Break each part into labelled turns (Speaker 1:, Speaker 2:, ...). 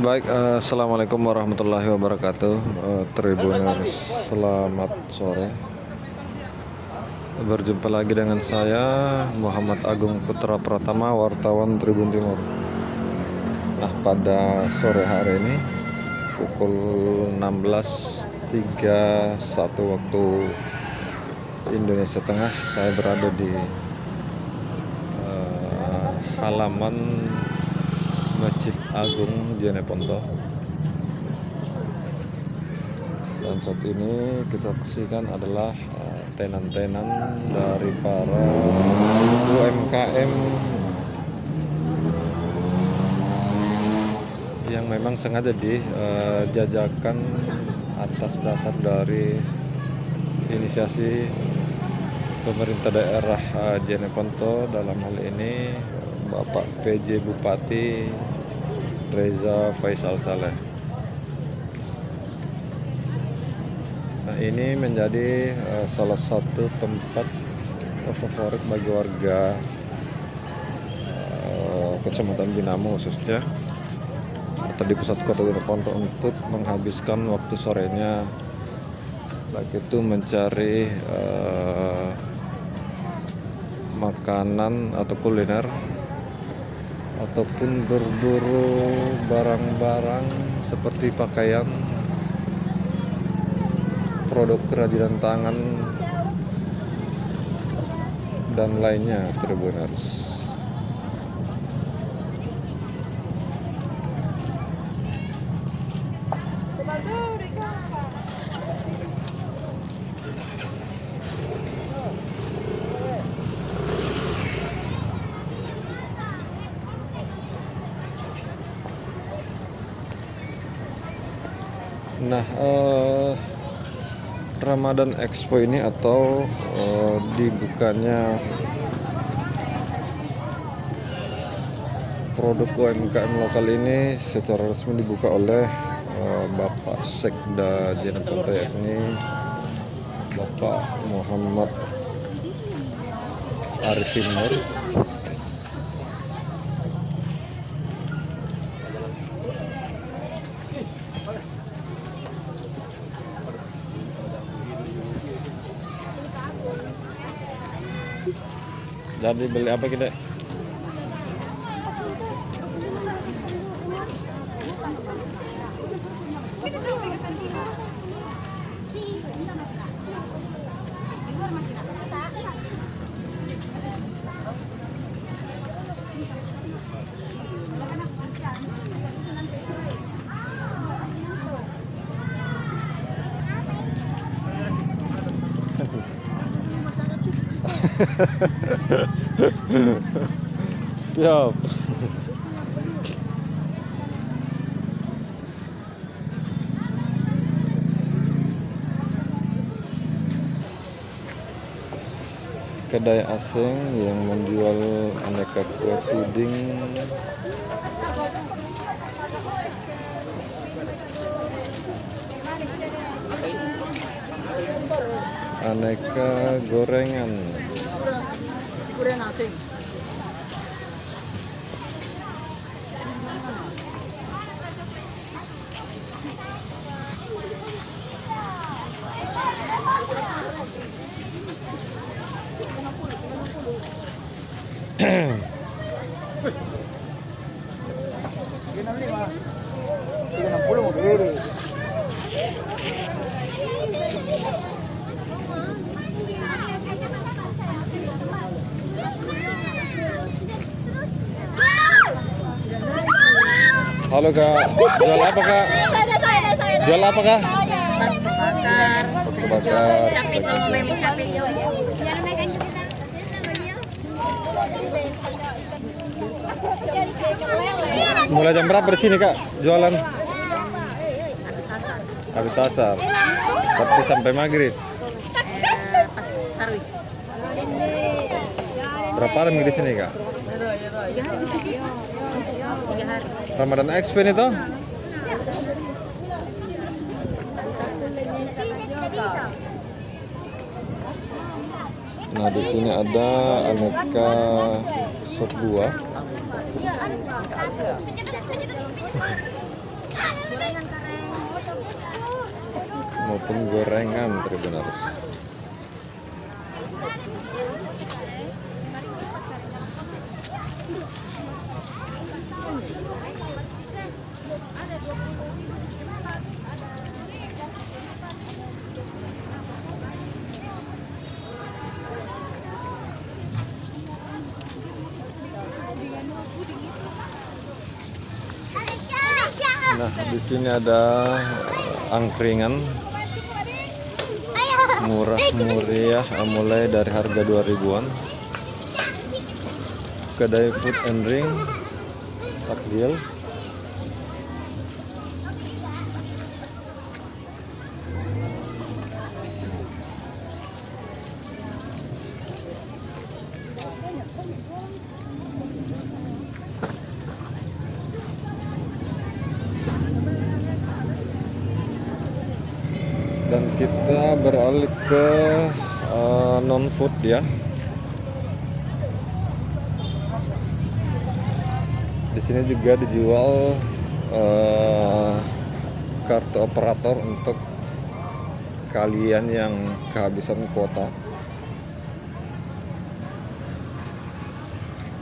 Speaker 1: Baik, assalamualaikum warahmatullahi wabarakatuh, Tribuners. Selamat sore. Berjumpa lagi dengan saya Muhammad Agung Putra Pratama, wartawan Tribun Timur. Nah, pada sore hari ini pukul 16.31 waktu Indonesia Tengah, saya berada di halaman Masjid Agung Jeneponto. Dan saat ini kita saksikan adalah tenan-tenan dari para UMKM yang memang sengaja dijajakan atas dasar dari inisiasi pemerintah daerah Jeneponto, dalam hal ini Bapak PJ Bupati Reza Faisal Saleh. Nah, ini menjadi salah satu tempat favorit bagi warga Kecamatan Binamo khususnya, atau di pusat kota Jeneponto, untuk menghabiskan waktu sorenya, baik itu mencari makanan atau kuliner, ataupun berburu barang-barang seperti pakaian, produk kerajinan tangan, dan lainnya, Tribuners. Nah, Ramadan Expo ini, atau dibukanya produk UMKM lokal ini, secara resmi dibuka oleh Bapak Sekda Jeneponto, yakni Bapak Muhammad Arifin Nur. Jadi beli apa kita? Siap. Kedai asing yang menjual aneka kue puding, aneka gorengan, Halo Kak, jual apa Kak? Jual apa Kak? Bakar. Mulai jam berapa di sini Kak jualan? Habis asar. Berarti sampai maghrib. Berapa hari di sini Kak?
Speaker 2: 3 hari.
Speaker 1: Ramadan Expo itu? Nah, di sini ada aneka sop buah, maupun gorengan Tribuners. Nah, di sini ada angkringan murah meriah mulai dari harga 2000-an. Kedai food and drink takjil. Dan kita beralih ke non food ya. Di sini juga dijual kartu operator untuk kalian yang kehabisan kuota.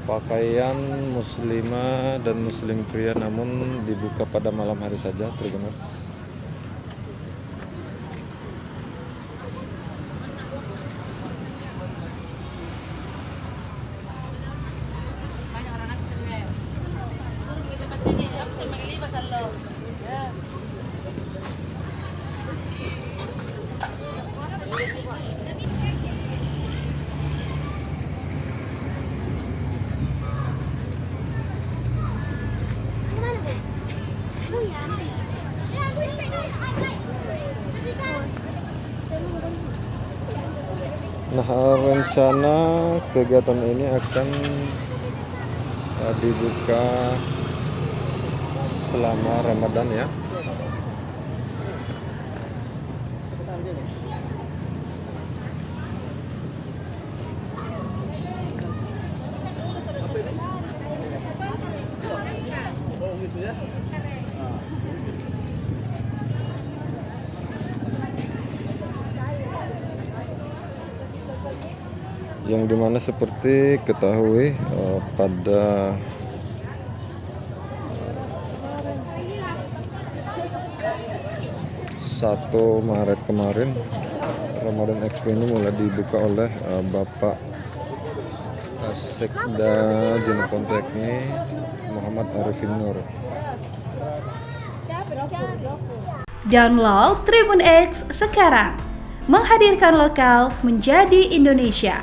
Speaker 1: Pakaian muslimah dan muslim pria namun dibuka pada malam hari saja, Tribuners. Nah, rencana kegiatan ini akan dibuka selama Ramadan ya. Yang dimana seperti ketahui pada Satu Maret kemarin Ramadan Expo ini mulai dibuka oleh Bapak Sekda Jenderal Teknik Muhammad Arifin Nur.
Speaker 2: Download Tribun X sekarang, menghadirkan lokal menjadi Indonesia.